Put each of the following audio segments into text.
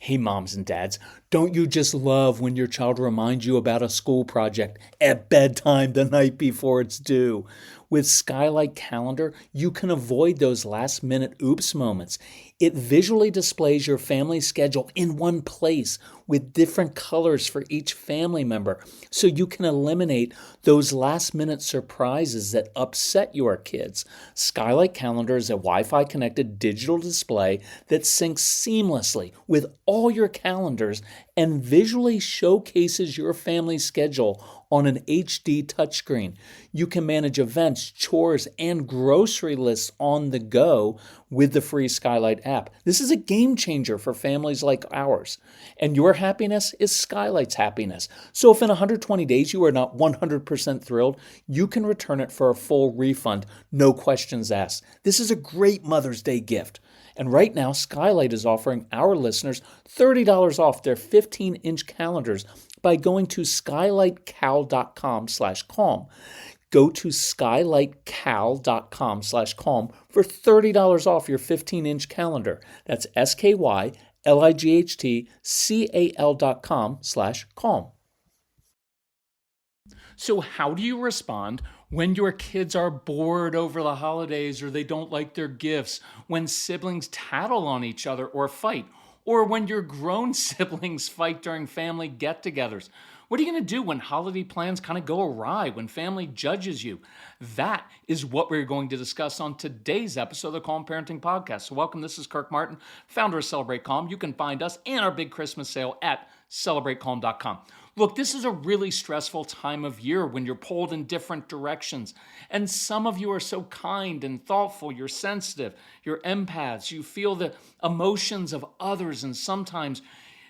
Hey, moms and dads, don't you just love when your child reminds you about a school project at bedtime the night before it's due? With Skylight Calendar, you can avoid those last minute oops moments. It visually displays your family schedule in one place with different colors for each family member, so you can eliminate those last minute surprises that upset your kids. Skylight Calendar is a Wi Fi connected digital display that syncs seamlessly with all your calendars and visually showcases your family's schedule on an HD touchscreen. You can manage events, chores, and grocery lists on the go with the free Skylight app. This is a game changer for families like ours. And your happiness is Skylight's happiness. So if in 120 days you are not 100% thrilled, you can return it for a full refund, no questions asked. This is a great Mother's Day gift. And right now, Skylight is offering our listeners $30 off their 15-inch calendars by going to skylightcal.com/calm. Go to skylightcal.com/calm for $30 off your 15-inch calendar. That's skylightcal.com/calm. So how do you respond when your kids are bored over the holidays or they don't like their gifts, when siblings tattle on each other or fight, or when your grown siblings fight during family get-togethers? What are you going to do when holiday plans kind of go awry, when family judges you? That is what we're going to discuss on today's episode of the Calm Parenting Podcast. So welcome, this is Kirk Martin, founder of Celebrate Calm. You can find us and our big Christmas sale at celebratecalm.com. Look, this is a really stressful time of year when you're pulled in different directions. And some of you are so kind and thoughtful, you're sensitive, you're empaths, you feel the emotions of others, and sometimes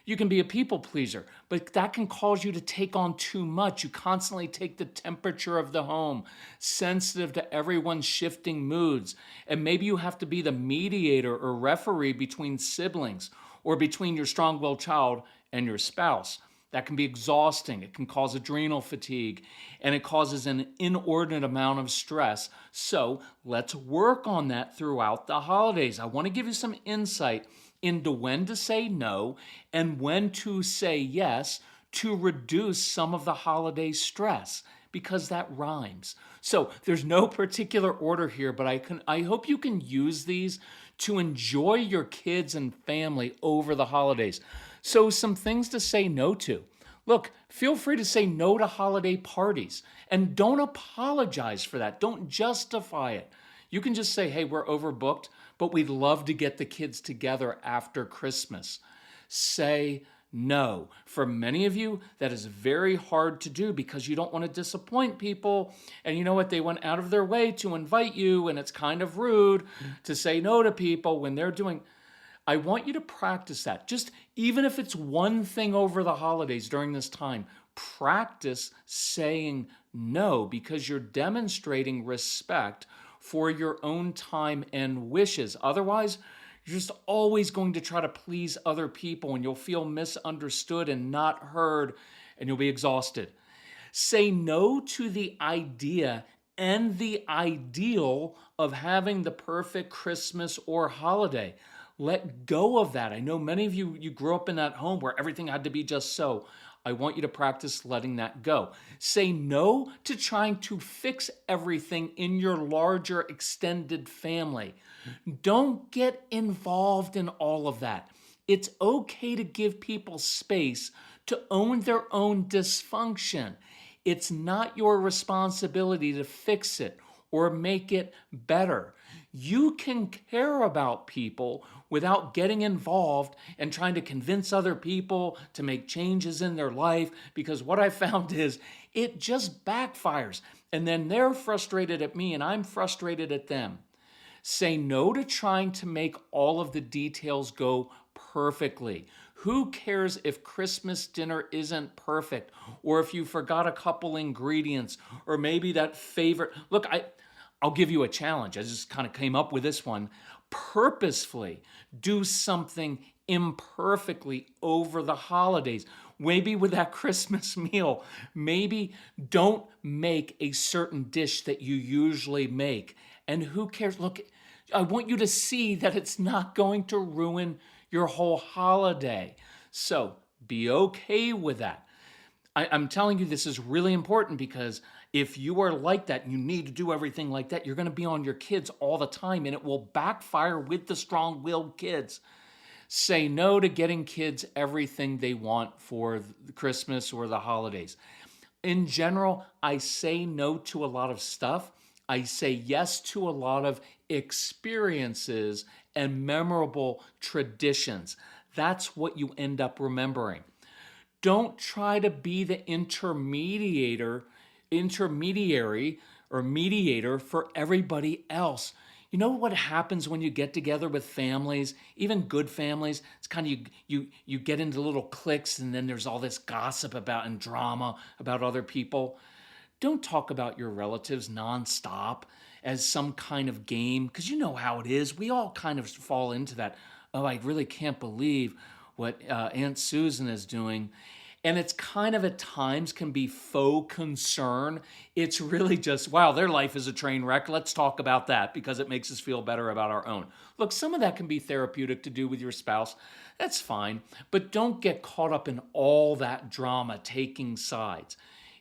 you can be a people pleaser, but that can cause you to take on too much. You constantly take the temperature of the home, sensitive to everyone's shifting moods. And maybe you have to be the mediator or referee between siblings or between your strong-willed child and your spouse. That can be exhausting. It can cause adrenal fatigue, and it causes an inordinate amount of stress. So let's work on that throughout the holidays. I want to give you some insight into when to say no and when to say yes to reduce some of the holiday stress, because that rhymes. So there's no particular order here, but I hope you can use these to enjoy your kids and family over the holidays. So some things to say no to. Look, feel free to say no to holiday parties, and don't apologize for that. Don't justify it. You can just say, hey, we're overbooked, but we'd love to get the kids together after Christmas. Say no. For many of you, that is very hard to do because you don't want to disappoint people. And you know what? They went out of their way to invite you, and it's kind of rude to say no to people when they're doing. I want you to practice that. Just even if it's one thing over the holidays during this time, practice saying no, because you're demonstrating respect for your own time and wishes. Otherwise, you're just always going to try to please other people, and you'll feel misunderstood and not heard, and you'll be exhausted. Say no to the idea and the ideal of having the perfect Christmas or holiday. Let go of that. I know many of you grew up in that home where everything had to be just so. I want you to practice letting that go. Say no to trying to fix everything in your larger extended family. Don't get involved in all of that. It's okay to give people space to own their own dysfunction. It's not your responsibility to fix it or make it better. You can care about people without getting involved and trying to convince other people to make changes in their life, because what I found is it just backfires. And then they're frustrated at me and I'm frustrated at them. Say no to trying to make all of the details go perfectly. Who cares if Christmas dinner isn't perfect, or if you forgot a couple ingredients, or maybe that favorite. Look, I'll give you a challenge. I just kind of came up with this one. Purposefully do something imperfectly over the holidays. Maybe with that Christmas meal, maybe don't make a certain dish that you usually make. And who cares? Look, I want you to see that it's not going to ruin your whole holiday. So be okay with that. I'm telling you, this is really important because if you are like that and you need to do everything like that, you're going to be on your kids all the time and it will backfire with the strong willed kids. Say no to getting kids everything they want for Christmas or the holidays. In general, I say no to a lot of stuff. I say yes to a lot of experiences and memorable traditions. That's what you end up remembering. Don't try to be the intermediary or mediator for everybody else. You know what happens when you get together with families, even good families? It's kind of you get into little cliques and then there's all this gossip about and drama about other people. Don't talk about your relatives nonstop as some kind of game, because you know how it is. We all kind of fall into that. Oh, I really can't believe what Aunt Susan is doing. And it's kind of at times can be faux concern. It's really just, wow, their life is a train wreck. Let's talk about that because it makes us feel better about our own. Look, some of that can be therapeutic to do with your spouse. That's fine. But don't get caught up in all that drama, taking sides.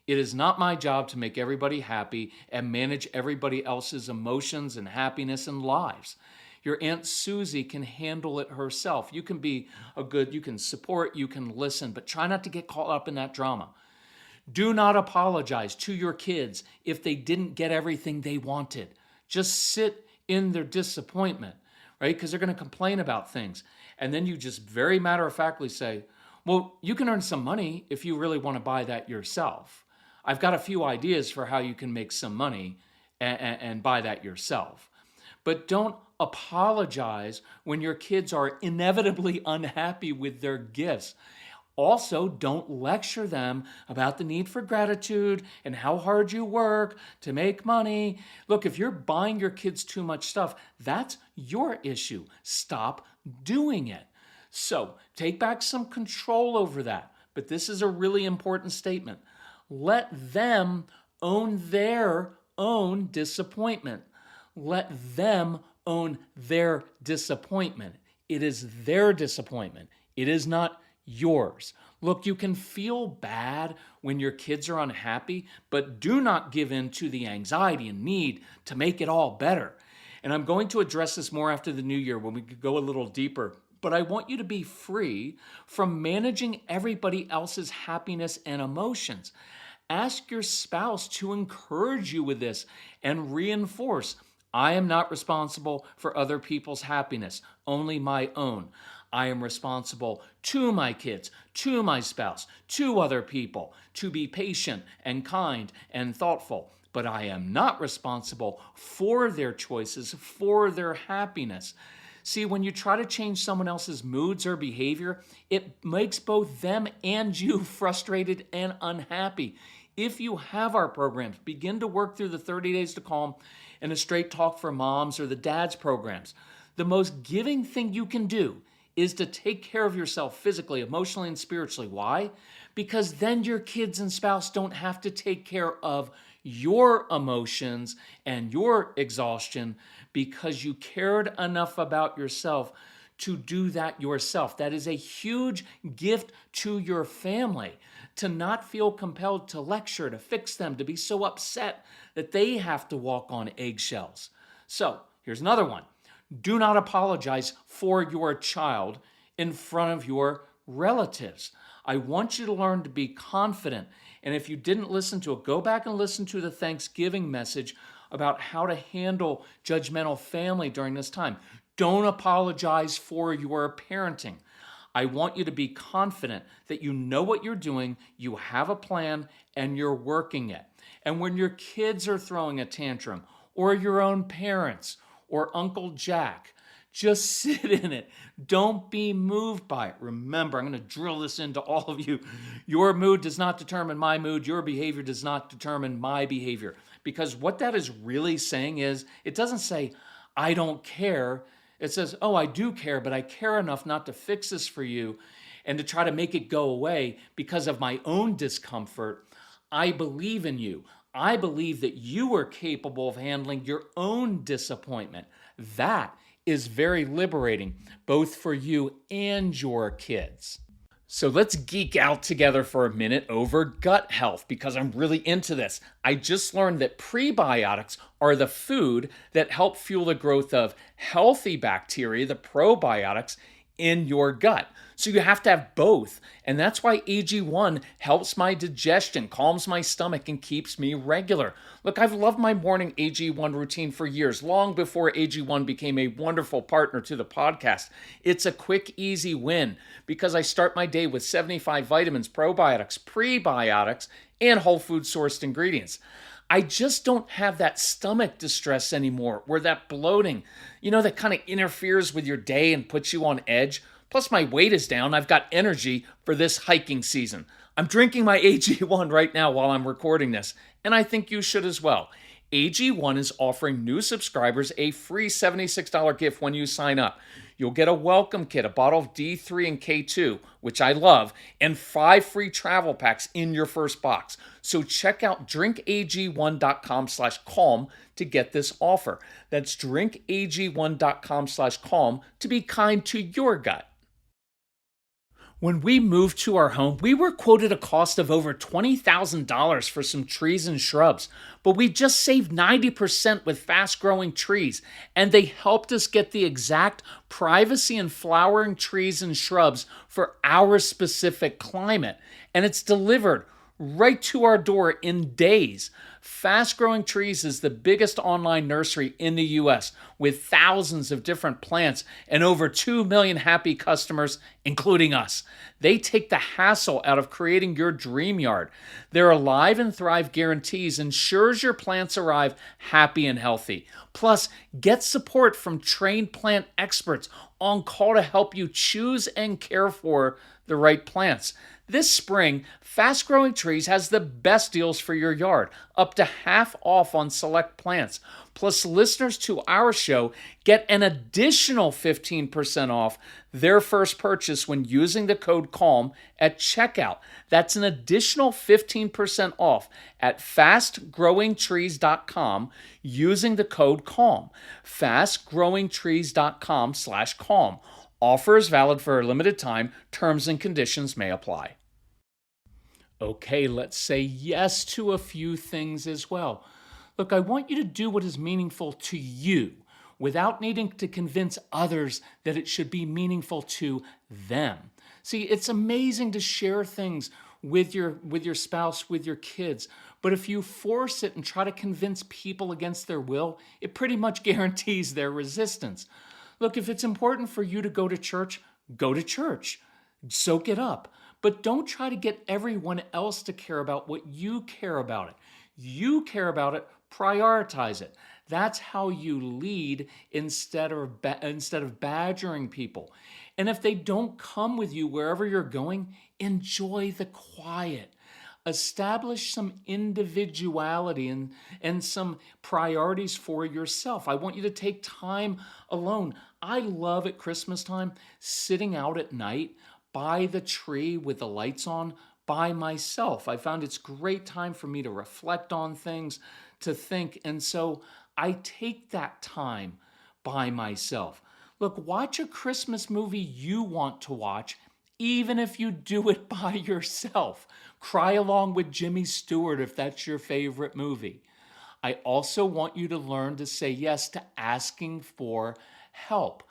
It is not my job to make everybody happy and manage everybody else's emotions and happiness and lives. Your Aunt Susie can handle it herself. You can be you can support, you can listen, but try not to get caught up in that drama. Do not apologize to your kids if they didn't get everything they wanted. Just sit in their disappointment, right? Because they're going to complain about things. And then you just very matter-of-factly say, well, you can earn some money if you really want to buy that yourself. I've got a few ideas for how you can make some money and buy that yourself. But don't apologize when your kids are inevitably unhappy with their gifts. Also, don't lecture them about the need for gratitude and how hard you work to make money. Look, if you're buying your kids too much stuff, that's your issue. Stop doing it. So, take back some control over that. But this is a really important statement. Let them own their own disappointment. Let them own their disappointment. It is their disappointment. It is not yours. Look, you can feel bad when your kids are unhappy, but do not give in to the anxiety and need to make it all better. And I'm going to address this more after the new year when we could go a little deeper. But I want you to be free from managing everybody else's happiness and emotions. Ask your spouse to encourage you with this and reinforce, I am not responsible for other people's happiness, only my own. I am responsible to my kids, to my spouse, to other people, to be patient and kind and thoughtful. But I am not responsible for their choices, for their happiness. See, when you try to change someone else's moods or behavior, it makes both them and you frustrated and unhappy. If you have our programs, begin to work through the 30 Days to Calm and the Straight Talk for Moms or the Dads programs. The most giving thing you can do is to take care of yourself physically, emotionally, and spiritually. Why? Because then your kids and spouse don't have to take care of your emotions and your exhaustion because you cared enough about yourself to do that yourself. That is a huge gift to your family, to not feel compelled to lecture, to fix them, to be so upset that they have to walk on eggshells. So here's another one. Do not apologize for your child in front of your relatives. I want you to learn to be confident. And if you didn't listen to it, go back and listen to the Thanksgiving message about how to handle judgmental family during this time. Don't apologize for your parenting. I want you to be confident that you know what you're doing, you have a plan, and you're working it. And when your kids are throwing a tantrum, or your own parents, or Uncle Jack, just sit in it. Don't be moved by it. Remember, I'm going to drill this into all of you. Your mood does not determine my mood. Your behavior does not determine my behavior. Because what that is really saying is, it doesn't say, I don't care. It says, oh, I do care, but I care enough not to fix this for you and to try to make it go away because of my own discomfort. I believe in you. I believe that you are capable of handling your own disappointment. That is very liberating, both for you and your kids. So let's geek out together for a minute over gut health because I'm really into this. I just learned that prebiotics are the food that help fuel the growth of healthy bacteria, the probiotics, in your gut. So you have to have both. And that's why AG1 helps my digestion, calms my stomach, and keeps me regular. Look, I've loved my morning AG1 routine for years, long before AG1 became a wonderful partner to the podcast. It's a quick, easy win because I start my day with 75 vitamins, probiotics, prebiotics, and whole food sourced ingredients. I just don't have that stomach distress anymore, where that bloating, that kind of interferes with your day and puts you on edge. Plus, my weight is down. I've got energy for this hiking season. I'm drinking my AG1 right now while I'm recording this, and I think you should as well. AG1 is offering new subscribers a free $76 gift when you sign up. You'll get a welcome kit, a bottle of D3 and K2, which I love, and 5 free travel packs in your first box. So check out drinkag1.com/calm to get this offer. That's drinkag1.com/calm to be kind to your gut. When we moved to our home, we were quoted a cost of over $20,000 for some trees and shrubs, but we just saved 90% with fast-growing trees, and they helped us get the exact privacy and flowering trees and shrubs for our specific climate, and it's delivered right to our door in days. Fast Growing Trees is the biggest online nursery in the US with thousands of different plants and over 2 million happy customers, including us. They take the hassle out of creating your dream yard. Their Alive and Thrive guarantees ensures your plants arrive happy and healthy. Plus, get support from trained plant experts on call to help you choose and care for the right plants. This spring, Fast Growing Trees has the best deals for your yard, up to half off on select plants. Plus, listeners to our show get an additional 15% off their first purchase when using the code CALM at checkout. That's an additional 15% off at fastgrowingtrees.com using the code CALM. fastgrowingtrees.com/calm. Offer is valid for a limited time. Terms and conditions may apply. Okay, let's say yes to a few things as well. Look, I want you to do what is meaningful to you without needing to convince others that it should be meaningful to them. See, it's amazing to share things with your spouse, with your kids, but if you force it and try to convince people against their will, it pretty much guarantees their resistance. Look, if it's important for you to go to church, go to church. Soak it up. But don't try to get everyone else to care about what you care about it. You care about it, prioritize it. That's how you lead instead of badgering people. And if they don't come with you wherever you're going, enjoy the quiet. Establish some individuality and some priorities for yourself. I want you to take time alone. I love at Christmas time sitting out at night by the tree with the lights on by myself. I found it's great time for me to reflect on things, to think, and so I take that time by myself. Look, watch a Christmas movie you want to watch, even if you do it by yourself. Cry along with Jimmy Stewart if that's your favorite movie. I also want you to learn to say yes to asking for help.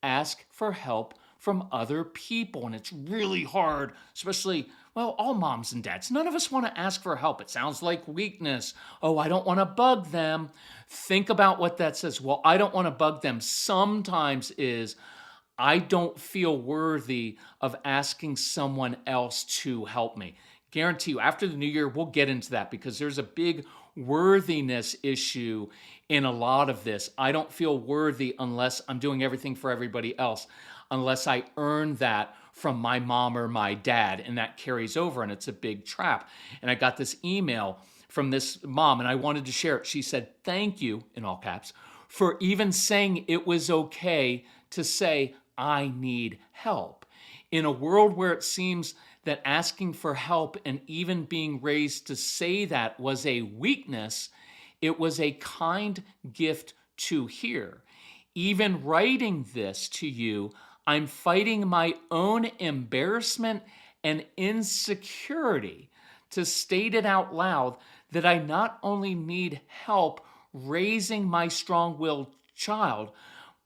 Ask for help from other people, and it's really hard, especially, all moms and dads. None of us want to ask for help. It sounds like weakness. Oh, I don't want to bug them. Think about what that says. Well, I don't want to bug them sometimes is I don't feel worthy of asking someone else to help me. Guarantee you, after the new year, we'll get into that because there's a big worthiness issue in a lot of this. I don't feel worthy unless I'm doing everything for everybody else, unless I earn that from my mom or my dad, and that carries over, and it's a big trap. And I got this email from this mom, and I wanted to share it. She said, "Thank you," in all caps, "for even saying it was okay to say, I need help." In a world where it seems that asking for help and even being raised to say that was a weakness, it was a kind gift to hear. Even writing this to you, I'm fighting my own embarrassment and insecurity to state it out loud that I not only need help raising my strong-willed child,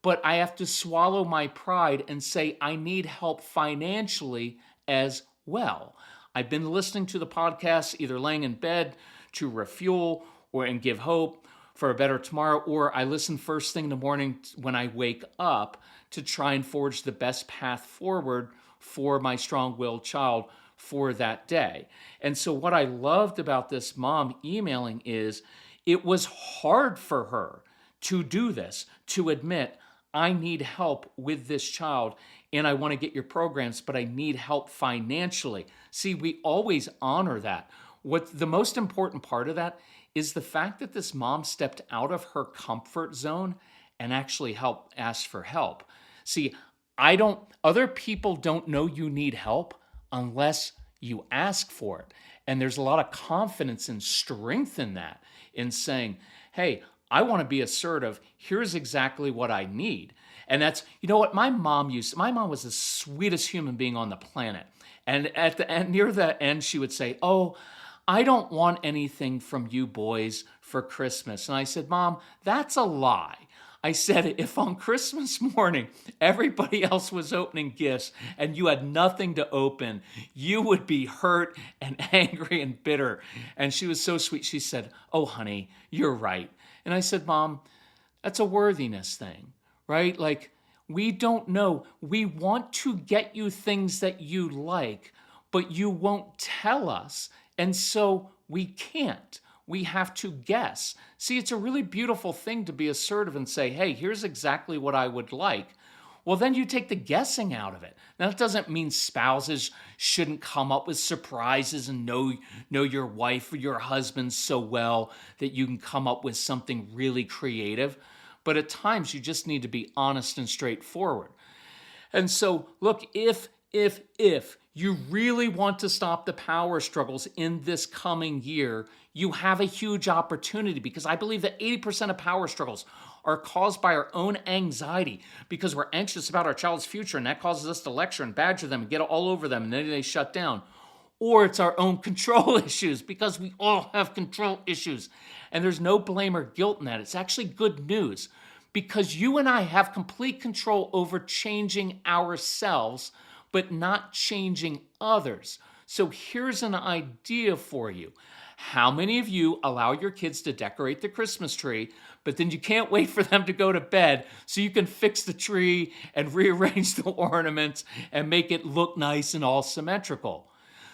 but I have to swallow my pride and say I need help financially as well. I've been listening to the podcast, either laying in bed to refuel or and give hope for a better tomorrow, or I listen first thing in the morning when I wake up to try and forge the best path forward for my strong-willed child for that day. And so what I loved about this mom emailing is it was hard for her to do this, to admit, I need help with this child and I want to get your programs, but I need help financially. See, we always honor that. What the most important part of that is the fact that this mom stepped out of her comfort zone and actually asked for help. See, other people don't know you need help unless you ask for it. And there's a lot of confidence and strength in that, in saying, hey, I want to be assertive. Here's exactly what I need. And that's, you know what, my mom was the sweetest human being on the planet. And at the end, near the end, she would say, oh, I don't want anything from you boys for Christmas. And I said, Mom, that's a lie. I said, if on Christmas morning everybody else was opening gifts and you had nothing to open, you would be hurt and angry and bitter. And she was so sweet. She said, oh, honey, you're right. And I said, Mom, that's a worthiness thing, right? Like, we don't know. We want to get you things that you like, but you won't tell us. And so we can't. We have to guess. See, it's a really beautiful thing to be assertive and say, hey, here's exactly what I would like. Well, then you take the guessing out of it. Now, that doesn't mean spouses shouldn't come up with surprises and know your wife or your husband so well that you can come up with something really creative. But at times, you just need to be honest and straightforward. And so, look, if you really want to stop the power struggles in this coming year, you have a huge opportunity, because I believe that 80% of power struggles are caused by our own anxiety, because we're anxious about our child's future, and that causes us to lecture and badger them and get all over them, and then they shut down. Or it's our own control issues, because we all have control issues. And there's no blame or guilt in that. It's actually good news, because you and I have complete control over changing ourselves, but not changing others. So here's an idea for you. How many of you allow your kids to decorate the Christmas tree, but then you can't wait for them to go to bed so you can fix the tree and rearrange the ornaments and make it look nice and all symmetrical?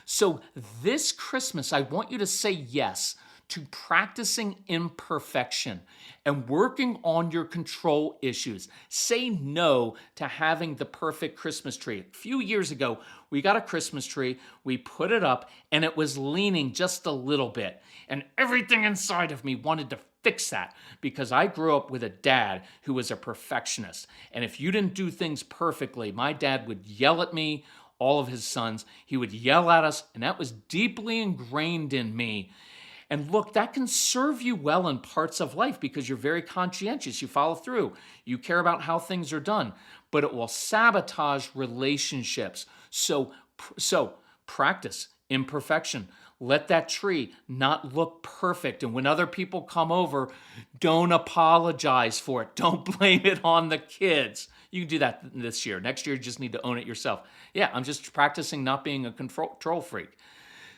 So this Christmas, I want you to say yes to practicing imperfection and working on your control issues. Say no to having the perfect Christmas tree. A few years ago, we got a Christmas tree, we put it up, and it was leaning just a little bit. And everything inside of me wanted to fix that, because I grew up with a dad who was a perfectionist. And if you didn't do things perfectly, my dad would yell at me, all of his sons. He would yell at us, and that was deeply ingrained in me. And look, that can serve you well in parts of life because you're very conscientious. You follow through. You care about how things are done. But it will sabotage relationships. So practice imperfection. Let that tree not look perfect. And when other people come over, don't apologize for it. Don't blame it on the kids. You can do that this year. Next year, you just need to own it yourself. Yeah, I'm just practicing not being a control freak.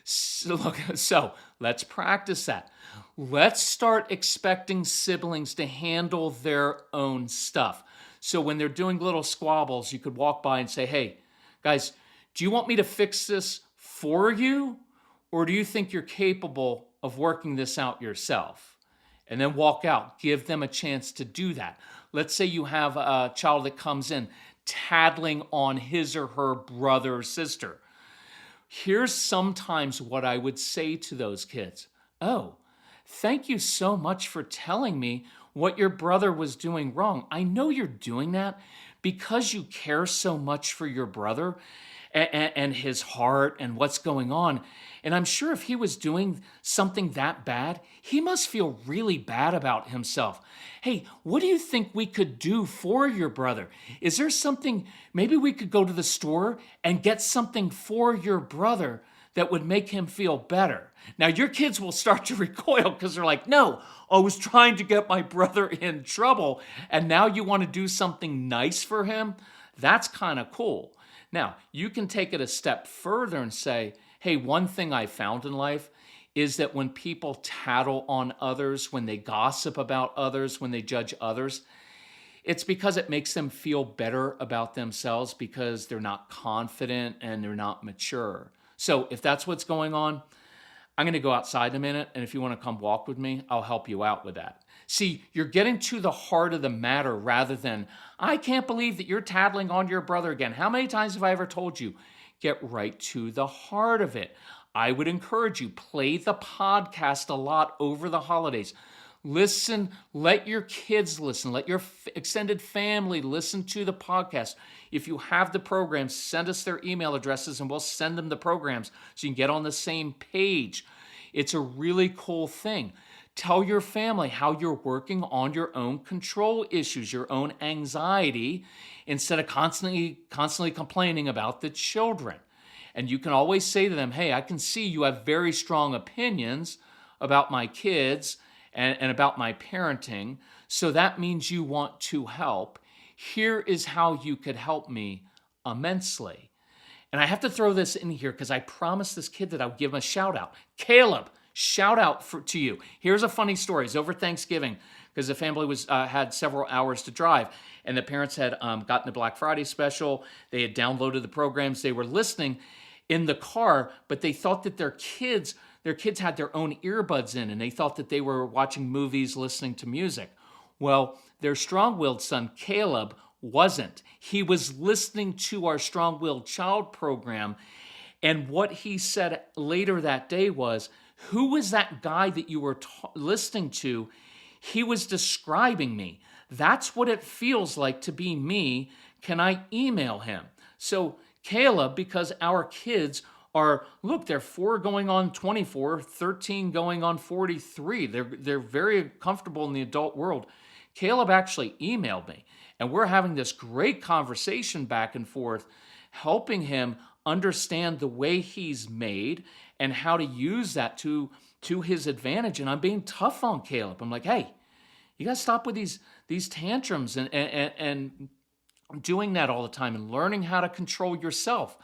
So let's practice that. Let's start expecting siblings to handle their own stuff. So when they're doing little squabbles, you could walk by and say, hey, guys, do you want me to fix this for you? Or do you think you're capable of working this out yourself? And then walk out. Give them a chance to do that. Let's say you have a child that comes in tattling on his or her brother or sister. Here's sometimes what I would say to those kids. Oh, thank you so much for telling me what your brother was doing wrong. I know you're doing that because you care so much for your brother, and his heart and what's going on. And I'm sure if he was doing something that bad, he must feel really bad about himself. Hey, what do you think we could do for your brother? Is there something, maybe we could go to the store and get something for your brother that would make him feel better. Now, your kids will start to recoil because they're like, no, I was trying to get my brother in trouble, and now you want to do something nice for him? That's kind of cool. Now, you can take it a step further and say, hey, one thing I found in life is that when people tattle on others, when they gossip about others, when they judge others, it's because it makes them feel better about themselves because they're not confident and they're not mature. So if that's what's going on, I'm going to go outside in a minute, and if you want to come walk with me, I'll help you out with that. See, you're getting to the heart of the matter rather than, I can't believe that you're tattling on your brother again. How many times have I ever told you? Get right to the heart of it. I would encourage you, play the podcast a lot over the holidays. Listen, let your kids listen, let your extended family listen to the podcast. If you have the programs, send us their email addresses and we'll send them the programs so you can get on the same page. It's a really cool thing. Tell your family how you're working on your own control issues, your own anxiety, instead of constantly complaining about the children. And you can always say to them, hey, I can see you have very strong opinions about my kids and about my parenting, so that means you want to help. Here is how you could help me immensely. And I have to throw this in here because I promised this kid that I would give him a shout out. Caleb, shout out to you. Here's a funny story. It's over Thanksgiving because the family had several hours to drive, and the parents had gotten the Black Friday special. They had downloaded the programs. They were listening in the car, but they thought that their kids had their own earbuds in, and they thought that they were watching movies, listening to music. Well, their strong-willed son, Caleb, wasn't. He was listening to our Strong-Willed Child program, and what he said later that day was, who was that guy that you were listening to? He was describing me. That's what it feels like to be me. Can I email him? So Caleb, because our kids they're 4 going on 24, 13 going on 43. They're very comfortable in the adult world. Caleb actually emailed me, and we're having this great conversation back and forth, helping him understand the way he's made and how to use that to his advantage. And I'm being tough on Caleb. I'm like, hey, you got to stop with these tantrums and doing that all the time and learning how to control yourself.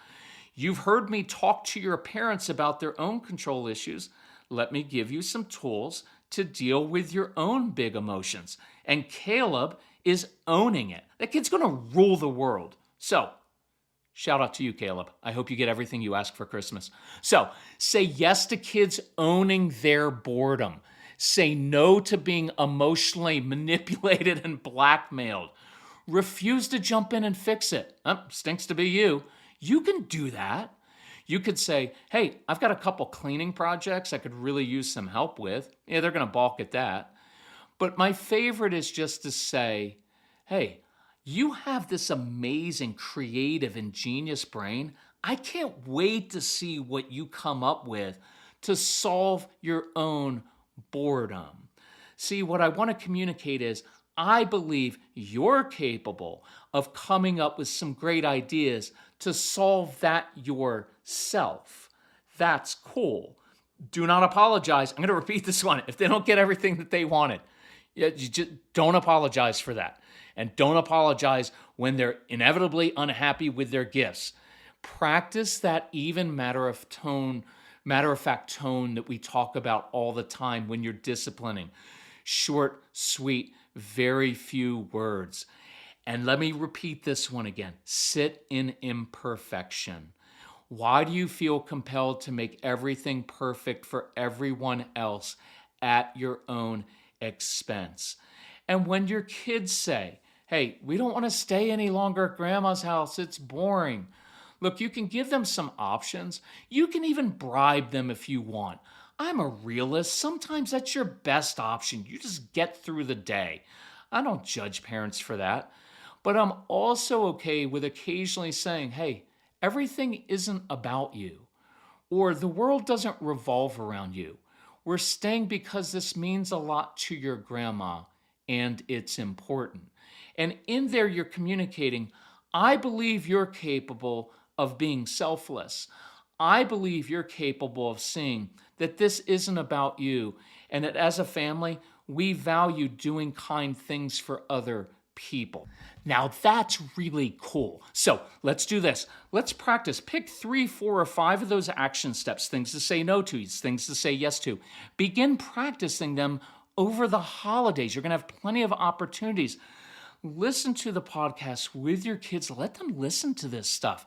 You've heard me talk to your parents about their own control issues. Let me give you some tools to deal with your own big emotions. And Caleb is owning it. That kid's going to rule the world. So, shout out to you, Caleb. I hope you get everything you ask for Christmas. So, say yes to kids owning their boredom. Say no to being emotionally manipulated and blackmailed. Refuse to jump in and fix it. Stinks to be you. You can do that. You could say, hey, I've got a couple cleaning projects I could really use some help with. Yeah, they're going to balk at that. But my favorite is just to say, hey, you have this amazing, creative, ingenious brain. I can't wait to see what you come up with to solve your own boredom. See, what I want to communicate is I believe you're capable of coming up with some great ideas to solve that yourself. That's cool. Do not apologize. I'm going to repeat this one. If they don't get everything that they wanted, you just don't apologize for that. And don't apologize when they're inevitably unhappy with their gifts. Practice that even matter-of-fact tone that we talk about all the time when you're disciplining. Short, sweet, very few words. And let me repeat this one again. Sit in imperfection. Why do you feel compelled to make everything perfect for everyone else at your own expense? And when your kids say, hey, we don't want to stay any longer at grandma's house, it's boring. Look, you can give them some options. You can even bribe them if you want. I'm a realist. Sometimes that's your best option. You just get through the day. I don't judge parents for that. But I'm also okay with occasionally saying, hey, everything isn't about you, or the world doesn't revolve around you. We're staying because this means a lot to your grandma and it's important. And in there, you're communicating, I believe you're capable of being selfless. I believe you're capable of seeing that this isn't about you, and that as a family, we value doing kind things for other people. Now that's really cool. So let's do this. Let's practice. Pick 3, 4, or 5 of those action steps, things to say no to, things to say yes to. Begin practicing them over the holidays. You're going to have plenty of opportunities. Listen to the podcast with your kids. Let them listen to this stuff.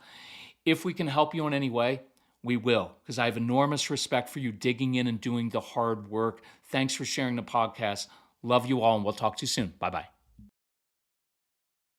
If we can help you in any way, we will, because I have enormous respect for you digging in and doing the hard work. Thanks for sharing the podcast. Love you all, and we'll talk to you soon. Bye-bye.